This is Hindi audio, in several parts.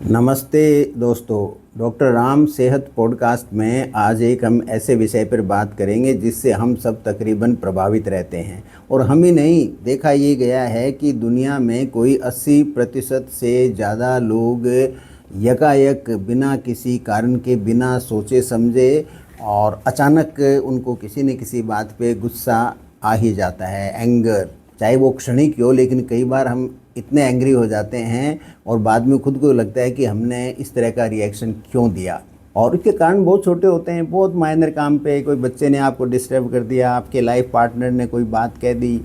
नमस्ते दोस्तों। डॉक्टर राम सेहत पॉडकास्ट में आज हम ऐसे विषय पर बात करेंगे जिससे हम सब तकरीबन प्रभावित रहते हैं। और हम ही नहीं, देखा ये गया है कि दुनिया में कोई 80% से ज़्यादा लोग यकायक बिना किसी कारण के, बिना सोचे समझे और अचानक उनको किसी न किसी बात पे गुस्सा आ ही जाता है। एंगर, चाहे वो क्षणिक हो, लेकिन कई बार हम इतने एंग्री हो जाते हैं और बाद में खुद को लगता है कि हमने इस तरह का रिएक्शन क्यों दिया। और इसके कारण बहुत छोटे होते हैं, बहुत माइनर काम पे कोई बच्चे ने आपको डिस्टर्ब कर दिया, आपके लाइफ पार्टनर ने कोई बात कह दी,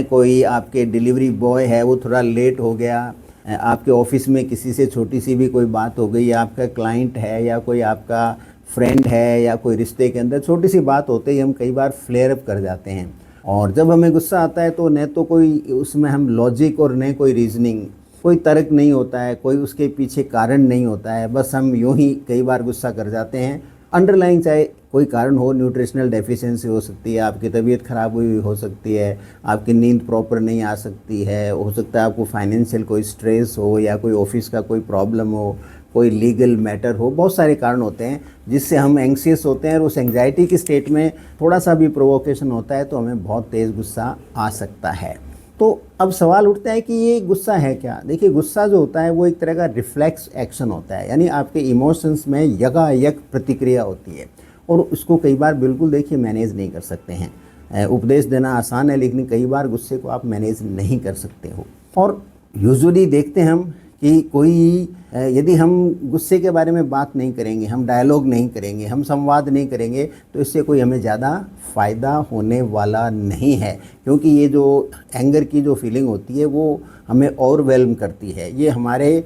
कोई आपके डिलीवरी बॉय है वो थोड़ा लेट हो गया, आपके ऑफिस में किसी से छोटी सी भी कोई बात हो गई, आपका क्लाइंट है या कोई आपका फ्रेंड है या कोई रिश्ते के अंदर छोटी सी बात होते ही हम कई बार फ्लेयर अप कर जाते हैं। और जब हमें गुस्सा आता है तो न तो कोई उसमें हम लॉजिक और न कोई रीजनिंग, कोई तर्क नहीं होता है, कोई उसके पीछे कारण नहीं होता है, बस हम यूं ही कई बार गुस्सा कर जाते हैं। अंडरलाइन चाहे कोई कारण हो, न्यूट्रिशनल डेफिशिएंसी हो सकती है, आपकी तबीयत ख़राब हुई हो सकती है, आपकी नींद प्रॉपर नहीं आ सकती है, हो सकता है आपको फाइनेंशियल कोई स्ट्रेस हो या कोई ऑफिस का कोई प्रॉब्लम हो, कोई लीगल मैटर हो, बहुत सारे कारण होते हैं जिससे हम एंग्शियस होते हैं। और उस एंग्जाइटी की स्टेट में थोड़ा सा भी प्रोवोकेशन होता है तो हमें बहुत तेज़ गुस्सा आ सकता है। तो अब सवाल उठता है कि ये गुस्सा है क्या। देखिए, गुस्सा जो होता है वो एक तरह का रिफ्लेक्स एक्शन होता है, यानी आपके इमोशंस में यकायक प्रतिक्रिया होती है और उसको कई बार बिल्कुल देखिए मैनेज नहीं कर सकते हैं। उपदेश देना आसान है, लेकिन कई बार गुस्से को आप मैनेज नहीं कर सकते हो। और यूजुअली देखते हैं हम कि कोई यदि हम गुस्से के बारे में बात नहीं करेंगे, हम डायलॉग नहीं करेंगे, हम संवाद नहीं करेंगे, तो इससे कोई हमें ज़्यादा फ़ायदा होने वाला नहीं है। क्योंकि ये जो एंगर की जो फीलिंग होती है वो हमें ओवरवेल्म करती है, ये हमारे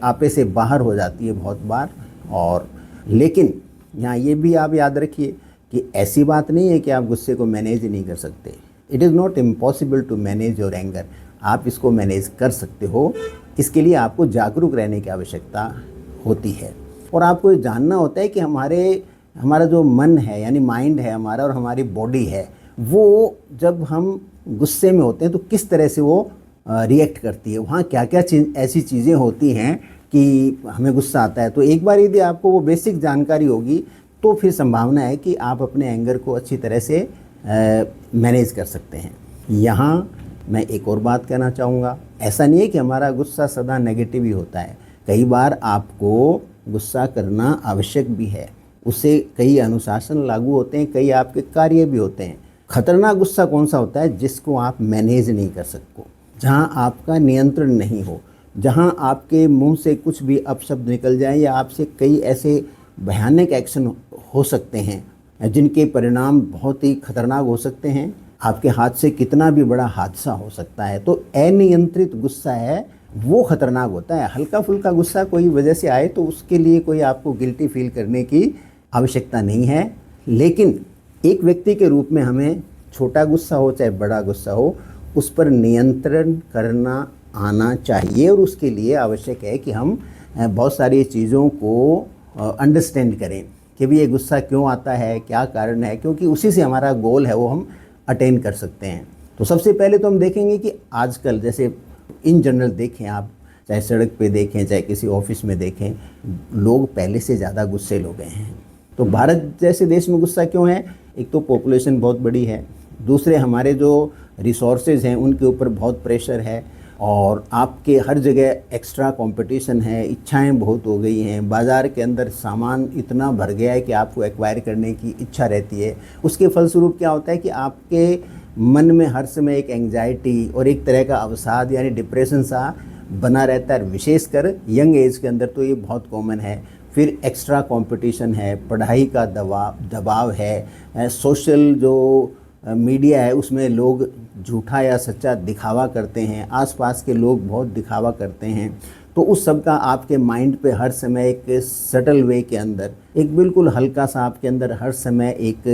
आपे से बाहर हो जाती है बहुत बार। और लेकिन यहाँ ये भी आप याद रखिए कि ऐसी बात नहीं है कि आप गुस्से को मैनेज ही नहीं कर सकते। It is not impossible to manage your anger. आप इसको मैनेज कर सकते हो। इसके लिए आपको जागरूक रहने की आवश्यकता होती है और आपको जानना होता है कि हमारा जो मन है, यानी माइंड है हमारा, और हमारी बॉडी है, वो जब हम गुस्से में होते हैं तो किस तरह से वो रिएक्ट करती है, वहाँ क्या क्या ऐसी चीज़ें होती हैं कि हमें गुस्सा आता है। तो एक बार यदि आपको वो बेसिक जानकारी होगी तो फिर संभावना है कि आप अपने एंगर को अच्छी तरह से मैनेज कर सकते हैं। यहाँ मैं एक और बात कहना चाहूँगा, ऐसा नहीं है कि हमारा गुस्सा सदा नेगेटिव ही होता है। कई बार आपको गुस्सा करना आवश्यक भी है, उससे कई अनुशासन लागू होते हैं, कई आपके कार्य भी होते हैं। खतरनाक गुस्सा कौन सा होता है? जिसको आप मैनेज नहीं कर सकते, जहाँ आपका नियंत्रण नहीं हो, जहाँ आपके मुंह से कुछ भी अपशब्द निकल जाए या आपसे कई ऐसे भयानक एक्शन हो सकते हैं जिनके परिणाम बहुत ही खतरनाक हो सकते हैं। आपके हाथ से कितना भी बड़ा हादसा हो सकता है। तो अनियंत्रित गुस्सा है वो खतरनाक होता है। हल्का फुल्का गुस्सा कोई वजह से आए तो उसके लिए कोई आपको गिल्टी फील करने की आवश्यकता नहीं है। लेकिन एक व्यक्ति के रूप में हमें छोटा गुस्सा हो चाहे बड़ा गुस्सा हो, उस पर नियंत्रण करना आना चाहिए। और उसके लिए आवश्यक है कि हम बहुत सारी चीज़ों को अंडरस्टैंड करें कि भी ये गुस्सा क्यों आता है, क्या कारण है, क्योंकि उसी से हमारा गोल है वो हम अटेन कर सकते हैं। तो सबसे पहले तो हम देखेंगे कि आजकल जैसे इन जनरल देखें आप, चाहे सड़क पे देखें चाहे किसी ऑफिस में देखें, लोग पहले से ज़्यादा गुस्सेल हो गए हैं। तो भारत जैसे देश में गुस्सा क्यों है? एक तो पॉपुलेशन बहुत बड़ी है, दूसरे हमारे जो रिसोर्सेज हैं उनके ऊपर बहुत प्रेशर है, और आपके हर जगह एक्स्ट्रा कंपटीशन है, इच्छाएं बहुत हो गई हैं, बाज़ार के अंदर सामान इतना भर गया है कि आपको एक्वायर करने की इच्छा रहती है। उसके फलस्वरूप क्या होता है कि आपके मन में हर समय एक एंग्जाइटी और एक तरह का अवसाद यानी डिप्रेशन सा बना रहता है। विशेषकर यंग एज के अंदर तो ये बहुत कॉमन है। फिर एक्स्ट्रा कंपटीशन है, पढ़ाई का दबाव है, सोशल जो मीडिया है उसमें लोग झूठा या सच्चा दिखावा करते हैं, आसपास के लोग बहुत दिखावा करते हैं। तो उस सब का आपके माइंड पे हर समय एक सटल वे के अंदर, एक बिल्कुल हल्का सा आपके अंदर हर समय एक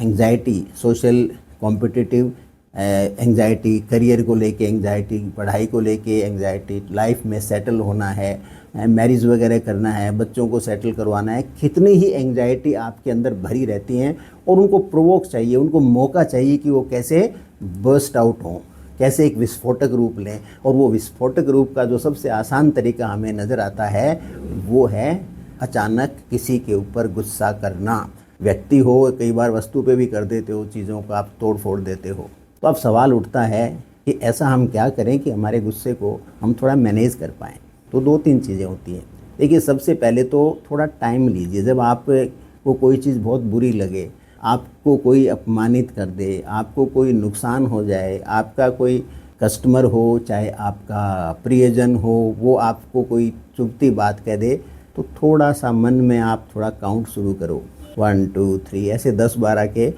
anxiety, social competitive anxiety, career को लेके एंग्जाइटी, पढ़ाई को लेके एंग्जाइटी, लाइफ में सेटल होना है, मैरिज वगैरह करना है, बच्चों को सेटल करवाना है, कितनी ही एंग्जाइटी आपके अंदर भरी रहती हैं। और उनको प्रोवोक चाहिए, उनको मौका चाहिए कि वो कैसे बर्स्ट आउट हों, कैसे एक विस्फोटक रूप लें। और वो विस्फोटक रूप का जो सबसे आसान तरीका हमें नज़र आता है वो है अचानक किसी के ऊपर गुस्सा करना। व्यक्ति हो, कई बार वस्तु पे भी कर देते हो, चीज़ों को आप तोड़ फोड़ देते हो। तो अब सवाल उठता है कि ऐसा हम क्या करें कि हमारे गुस्से को हम थोड़ा मैनेज कर पाएँ। तो 2-3 चीज़ें होती हैं। देखिए, सबसे पहले तो थोड़ा टाइम लीजिए। जब आपको कोई चीज़ बहुत बुरी लगे, आपको कोई अपमानित कर दे, आपको कोई नुकसान हो जाए, आपका कोई कस्टमर हो, चाहे आपका प्रियजन हो, वो आपको कोई चुभती बात कह दे, तो थोड़ा सा मन में आप थोड़ा काउंट शुरू करो। 1 2 3 ऐसे 10-12 के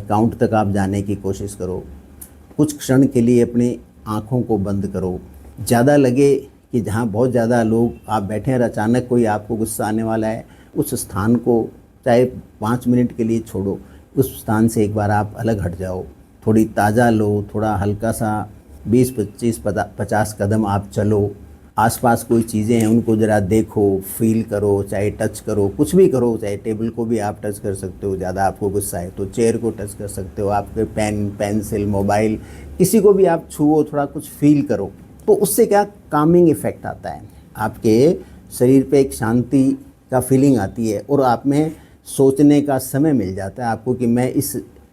काउंट तक आप जाने की कोशिश करो। कुछ क्षण के लिए अपनी आँखों को बंद करो। ज़्यादा लगे कि जहाँ बहुत ज़्यादा लोग आप बैठे हैं और अचानक कोई आपको गुस्सा आने वाला है, उस स्थान को चाहे 5 मिनट के लिए छोड़ो, उस स्थान से एक बार आप अलग हट जाओ, थोड़ी ताज़ा लो, थोड़ा हल्का सा 20-25-50 कदम आप चलो। आसपास कोई चीज़ें हैं उनको ज़रा देखो, फील करो, चाहे टच करो, कुछ भी करो। चाहे टेबल को भी आप टच कर सकते हो, ज़्यादा आपको गुस्सा है तो चेयर को टच कर सकते हो, आपके पेन, पेंसिल, मोबाइल, किसी को भी आप छुओ, थोड़ा कुछ फील करो। तो उससे क्या कामिंग इफ़ेक्ट आता है, आपके शरीर पे एक शांति का फीलिंग आती है और आप में सोचने का समय मिल जाता है आपको कि मैं इस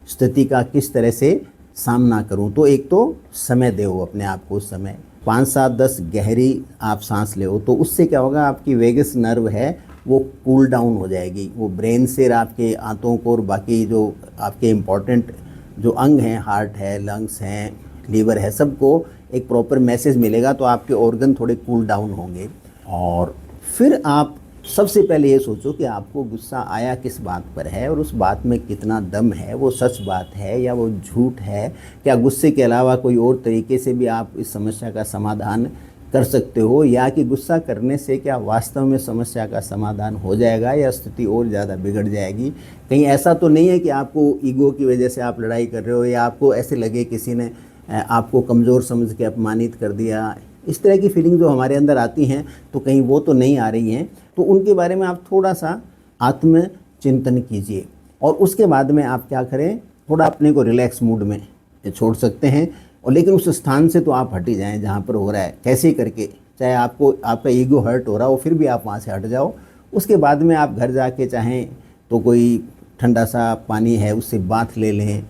स्थिति का किस तरह से सामना करूं। तो एक तो समय दो अपने आप को, उस समय 5-7-10 गहरी आप सांस ले, तो उससे क्या होगा, आपकी वेगस नर्व है वो कूल डाउन हो जाएगी। वो ब्रेन से आपके आंतों को और बाकी जो आपके इम्पोर्टेंट जो अंग हैं, हार्ट है, लंग्स हैं, लीवर है, सबको एक प्रॉपर मैसेज मिलेगा। तो आपके ऑर्गन थोड़े कूल डाउन होंगे। और फिर आप सबसे पहले ये सोचो कि आपको गुस्सा आया किस बात पर है और उस बात में कितना दम है, वो सच बात है या वो झूठ है। क्या गुस्से के अलावा कोई और तरीके से भी आप इस समस्या का समाधान कर सकते हो, या कि गुस्सा करने से क्या वास्तव में समस्या का समाधान हो जाएगा या स्थिति और ज़्यादा बिगड़ जाएगी। कहीं ऐसा तो नहीं है कि आपको ईगो की वजह से आप लड़ाई कर रहे हो, या आपको ऐसे लगे किसी ने आपको कमज़ोर समझ के अपमानित कर दिया। इस तरह की फीलिंग जो हमारे अंदर आती हैं, तो कहीं वो तो नहीं आ रही हैं। तो उनके बारे में आप थोड़ा सा आत्मचिंतन कीजिए और उसके बाद में आप क्या करें, थोड़ा अपने को रिलैक्स मूड में छोड़ सकते हैं। और लेकिन उस स्थान से तो आप हट ही जाएं जहाँ पर हो रहा है, कैसे करके, चाहे आपको आपका ईगो हर्ट हो रहा हो, फिर भी आप वहाँ से हट जाओ। उसके बाद में आप घर जाके चाहें तो कोई ठंडा सा पानी है उससे बाथ ले लें,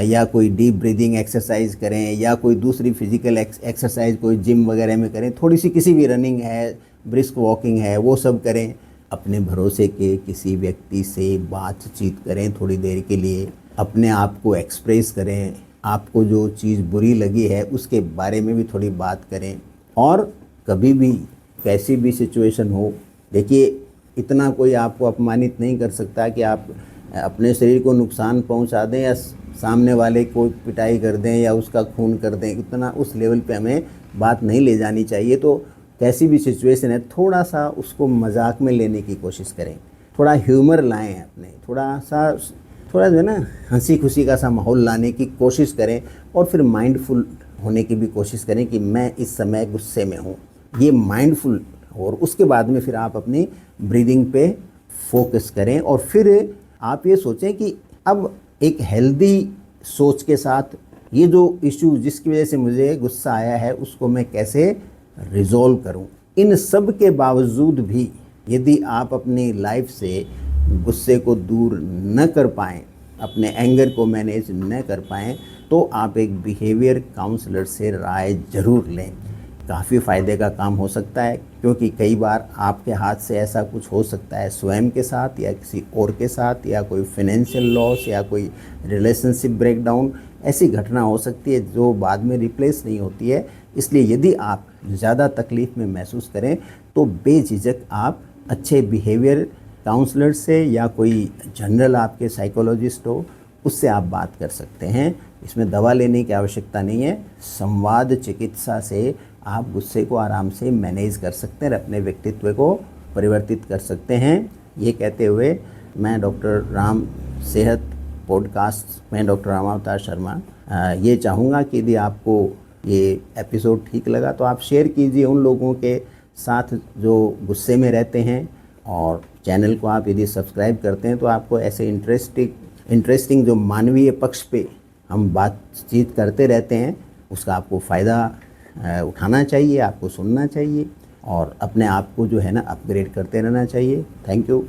या कोई डीप ब्रीदिंग एक्सरसाइज करें, या कोई दूसरी फिजिकल एक्सरसाइज कोई जिम वगैरह में करें, थोड़ी सी किसी भी रनिंग है, ब्रिस्क वॉकिंग है, वो सब करें। अपने भरोसे के किसी व्यक्ति से बातचीत करें थोड़ी देर के लिए, अपने आप को एक्सप्रेस करें, आपको जो चीज़ बुरी लगी है उसके बारे में भी थोड़ी बात करें। और कभी भी कैसी भी सिचुएशन हो, देखिए इतना कोई आपको अपमानित नहीं कर सकता कि आप अपने शरीर को नुकसान पहुंचा दें या सामने वाले को पिटाई कर दें या उसका खून कर दें। इतना उस लेवल पे हमें बात नहीं ले जानी चाहिए। तो कैसी भी सिचुएशन है, थोड़ा सा उसको मजाक में लेने की कोशिश करें, थोड़ा ह्यूमर लाएं अपने, थोड़ा जो है ना हंसी खुशी का सा माहौल लाने की कोशिश करें। और फिर माइंडफुल होने की भी कोशिश करें कि मैं इस समय गुस्से में हूँ, ये माइंडफुल। और उसके बाद में फिर आप अपनी ब्रीदिंग पे फोकस करें और फिर आप ये सोचें कि अब एक हेल्दी सोच के साथ ये जो इश्यू जिसकी वजह से मुझे गुस्सा आया है उसको मैं कैसे रिजॉल्व करूं। इन सब के बावजूद भी यदि आप अपनी लाइफ से गुस्से को दूर न कर पाएँ, अपने एंगर को मैनेज न कर पाएँ, तो आप एक बिहेवियर काउंसलर से राय ज़रूर लें। काफ़ी फ़ायदे का काम हो सकता है, क्योंकि कई बार आपके हाथ से ऐसा कुछ हो सकता है स्वयं के साथ या किसी और के साथ, या कोई फाइनेंशियल लॉस या कोई रिलेशनशिप ब्रेकडाउन, ऐसी घटना हो सकती है जो बाद में रिप्लेस नहीं होती है। इसलिए यदि आप ज़्यादा तकलीफ़ में महसूस करें तो बेझिझक आप अच्छे बिहेवियर काउंसलर से या कोई जनरल आपके साइकोलॉजिस्ट हो उससे आप बात कर सकते हैं। इसमें दवा लेने की आवश्यकता नहीं है। संवाद चिकित्सा से आप गुस्से को आराम से मैनेज कर सकते हैं और अपने व्यक्तित्व को परिवर्तित कर सकते हैं। ये कहते हुए मैं डॉक्टर राम सेहत पॉडकास्ट में डॉक्टर रामावतार शर्मा ये चाहूँगा कि यदि आपको ये एपिसोड ठीक लगा तो आप शेयर कीजिए उन लोगों के साथ जो गुस्से में रहते हैं, और चैनल को आप यदि सब्सक्राइब करते हैं तो आपको ऐसे इंटरेस्टिंग जो मानवीय पक्ष पे हम बातचीत करते रहते हैं उसका आपको फ़ायदा उठाना चाहिए, आपको सुनना चाहिए और अपने आप को जो है ना अपग्रेड करते रहना चाहिए। Thank you.